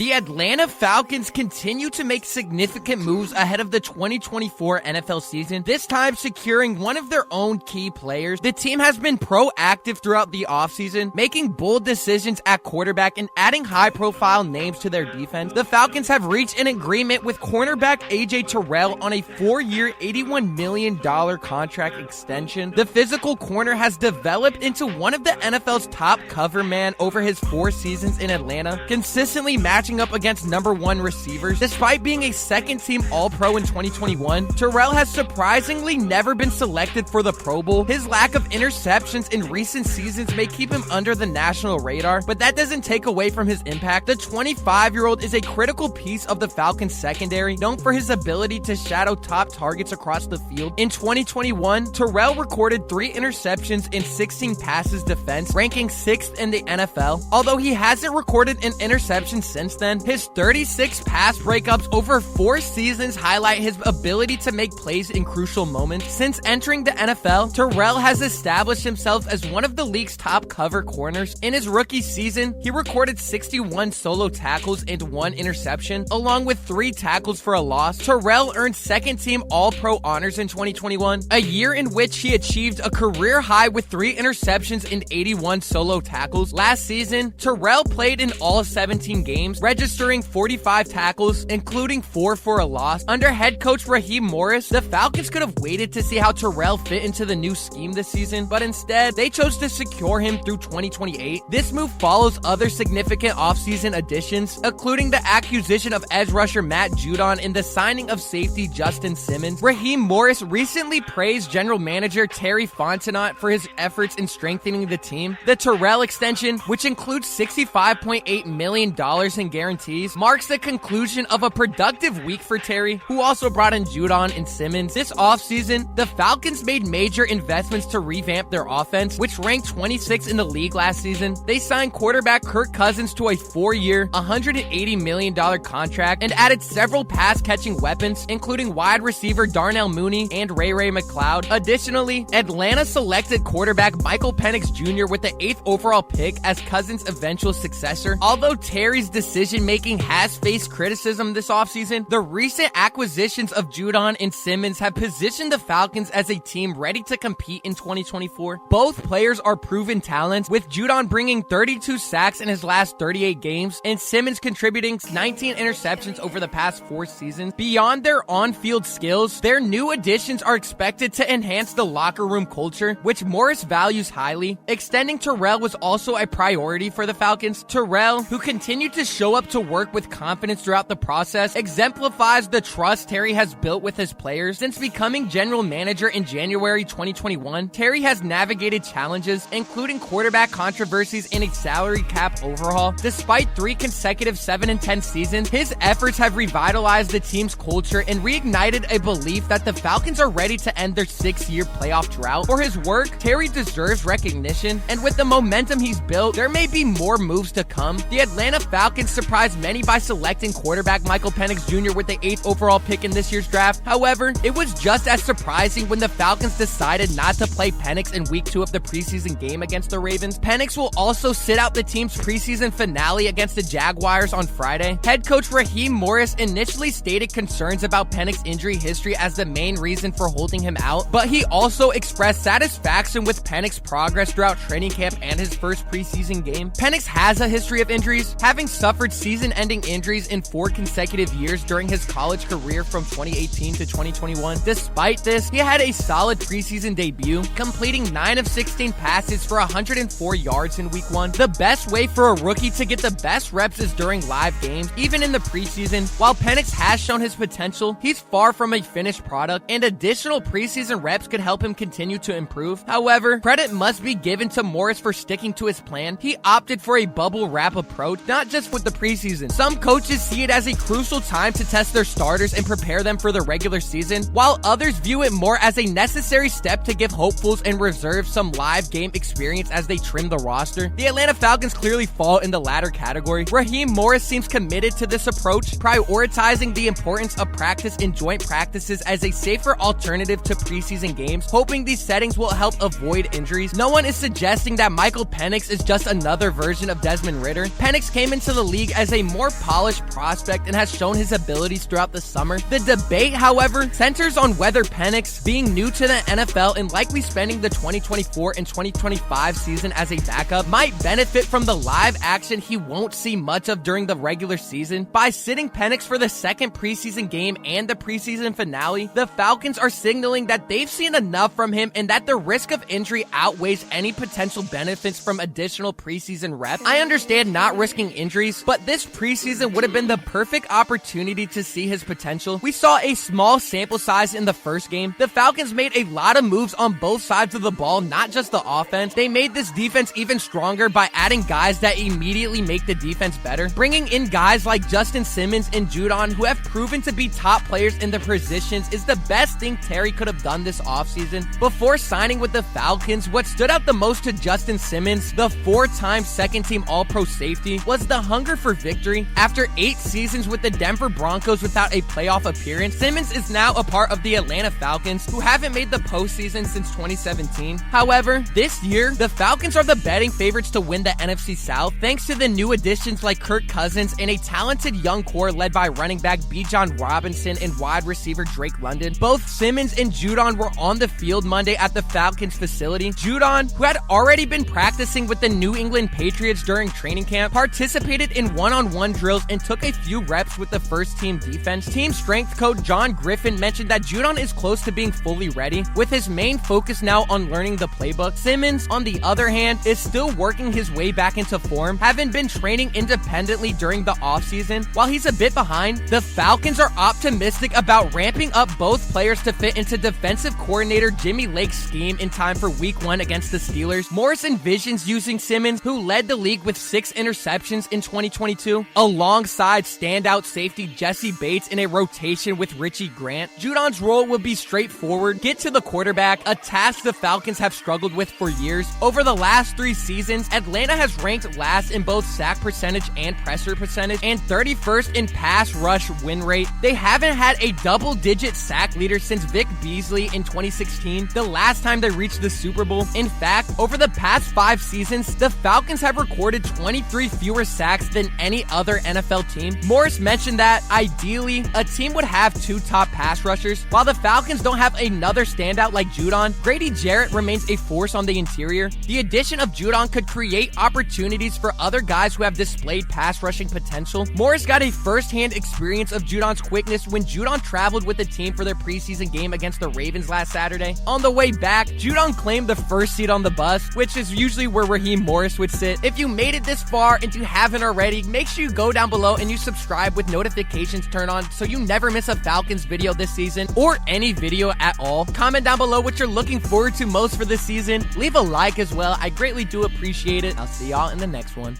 The Atlanta Falcons continue to make significant moves ahead of the 2024 NFL season, this time securing one of their own key players. The team has been proactive throughout the offseason, making bold decisions at quarterback and adding high-profile names to their defense. The Falcons have reached an agreement with cornerback A.J. Terrell on a 4-year, $81 million contract extension. The physical corner has developed into one of the NFL's top cover man over his 4 seasons in Atlanta, consistently matching up against number 1 receivers. Despite being a second-team All-Pro in 2021, Terrell has surprisingly never been selected for the Pro Bowl. His lack of interceptions in recent seasons may keep him under the national radar, but that doesn't take away from his impact. The 25-year-old is a critical piece of the Falcons secondary, known for his ability to shadow top targets across the field. In 2021, Terrell recorded 3 interceptions in 16 passes defense, ranking 6th in the NFL. Although he hasn't recorded an interception since then, his 36 pass breakups over 4 seasons highlight his ability to make plays in crucial moments. Since entering the NFL, Terrell has established himself as one of the league's top cover corners. In his rookie season, he recorded 61 solo tackles and 1 interception, along with 3 tackles for a loss. Terrell earned second-team All-Pro honors in 2021, a year in which he achieved a career high with 3 interceptions and 81 solo tackles. Last season, Terrell played in all 17 games, registering 45 tackles, including 4 for a loss. Under head coach Raheem Morris, the Falcons could have waited to see how Terrell fit into the new scheme this season, but instead, they chose to secure him through 2028. This move follows other significant offseason additions, including the acquisition of edge rusher Matt Judon and the signing of safety Justin Simmons. Raheem Morris recently praised general manager Terry Fontenot for his efforts in strengthening the team. The Terrell extension, which includes $65.8 million in guarantees, marks the conclusion of a productive week for Terry, who also brought in Judon and Simmons. This offseason, the Falcons made major investments to revamp their offense, which ranked 26th in the league last season. They signed quarterback Kirk Cousins to a 4-year, $180 million contract and added several pass-catching weapons, including wide receiver Darnell Mooney and Ray McCloud. Additionally, Atlanta selected quarterback Michael Penix Jr. with the 8th overall pick as Cousins' eventual successor. Although Terry's decision-making has faced criticism this offseason, the recent acquisitions of Judon and Simmons have positioned the Falcons as a team ready to compete in 2024. Both players are proven talents, with Judon bringing 32 sacks in his last 38 games and Simmons contributing 19 interceptions over the past 4 seasons. Beyond their on-field skills, their new additions are expected to enhance the locker room culture, which Morris values highly. Extending Terrell was also a priority for the Falcons. Terrell, who continued to show up to work with confidence throughout the process, exemplifies the trust Terry has built with his players. Since becoming general manager in January 2021, Terry has navigated challenges, including quarterback controversies and a salary cap overhaul. Despite 3 consecutive 7-10 seasons, his efforts have revitalized the team's culture and reignited a belief that the Falcons are ready to end their 6-year playoff drought. For his work, Terry deserves recognition, and with the momentum he's built, there may be more moves to come. The Atlanta Falcons surprised many by selecting quarterback Michael Penix Jr. with the 8th overall pick in this year's draft. However, it was just as surprising when the Falcons decided not to play Penix in week 2 of the preseason game against the Ravens. Penix will also sit out the team's preseason finale against the Jaguars on Friday. Head coach Raheem Morris initially stated concerns about Penix's injury history as the main reason for holding him out, but he also expressed satisfaction with Penix's progress throughout training camp and his first preseason game. Penix has a history of injuries, having suffered season-ending injuries in 4 consecutive years during his college career from 2018 to 2021. Despite this, he had a solid preseason debut, completing 9 of 16 passes for 104 yards in week 1. The best way for a rookie to get the best reps is during live games, even in the preseason. While Penix has shown his potential, he's far from a finished product, and additional preseason reps could help him continue to improve. However, credit must be given to Morris for sticking to his plan. He opted for a bubble wrap approach, not just with the preseason. Some coaches see it as a crucial time to test their starters and prepare them for the regular season, while others view it more as a necessary step to give hopefuls and reserves some live game experience as they trim the roster. The Atlanta Falcons clearly fall in the latter category. Raheem Morris seems committed to this approach, prioritizing the importance of practice and joint practices as a safer alternative to preseason games, hoping these settings will help avoid injuries. No one is suggesting that Michael Penix is just another version of Desmond Ridder. Penix came into the league league as a more polished prospect and has shown his abilities throughout the summer. The debate, however, centers on whether Penix, being new to the NFL and likely spending the 2024 and 2025 season as a backup, might benefit from the live action he won't see much of during the regular season. By sitting Penix for the second preseason game and the preseason finale, the Falcons are signaling that they've seen enough from him and that the risk of injury outweighs any potential benefits from additional preseason reps. I understand not risking injuries, but this preseason would have been the perfect opportunity to see his potential. We saw a small sample size in the first game. The Falcons made a lot of moves on both sides of the ball, not just the offense. They made this defense even stronger by adding guys that immediately make the defense better. Bringing in guys like Justin Simmons and Judon, who have proven to be top players in their positions, is the best thing Terry could have done this offseason. Before signing with the Falcons, what stood out the most to Justin Simmons, the four-time second-team All-Pro safety, was the hunger for victory. After 8 seasons with the Denver Broncos without a playoff appearance, Simmons is now a part of the Atlanta Falcons, who haven't made the postseason since 2017. However, this year, the Falcons are the betting favorites to win the NFC South, thanks to the new additions like Kirk Cousins and a talented young core led by running back Bijan Robinson and wide receiver Drake London. Both Simmons and Judon were on the field Monday at the Falcons facility. Judon, who had already been practicing with the New England Patriots during training camp, participated in one-on-one drills and took a few reps with the first-team defense. Team strength coach John Griffin mentioned that Judon is close to being fully ready, with his main focus now on learning the playbook. Simmons, on the other hand, is still working his way back into form, having been training independently during the offseason. While he's a bit behind, the Falcons are optimistic about ramping up both players to fit into defensive coordinator Jimmy Lake's scheme in time for Week 1 against the Steelers. Morris envisions using Simmons, who led the league with 6 interceptions in 2022, alongside standout safety Jesse Bates in a rotation with Richie Grant. Judon's role will be straightforward: get to the quarterback, a task the Falcons have struggled with for years. Over the last 3 seasons, Atlanta has ranked last in both sack percentage and pressure percentage, and 31st in pass rush win rate. They haven't had a double-digit sack leader since Vic Beasley in 2016, the last time they reached the Super Bowl. In fact, over the past 5 seasons, the Falcons have recorded 23 fewer sacks than any other NFL team. Morris mentioned that, ideally, a team would have 2 top pass rushers. While the Falcons don't have another standout like Judon, Grady Jarrett remains a force on the interior. The addition of Judon could create opportunities for other guys who have displayed pass rushing potential. Morris got a first-hand experience of Judon's quickness when Judon traveled with the team for their preseason game against the Ravens last Saturday. On the way back, Judon claimed the first seat on the bus, which is usually where Raheem Morris would sit. If you made it this far and you haven't already, make sure you go down below and you subscribe with notifications turned on so you never miss a Falcons video this season, or any video at all. Comment down below what you're looking forward to most for this season. Leave a like as well. I greatly do appreciate it. I'll see y'all in the next one.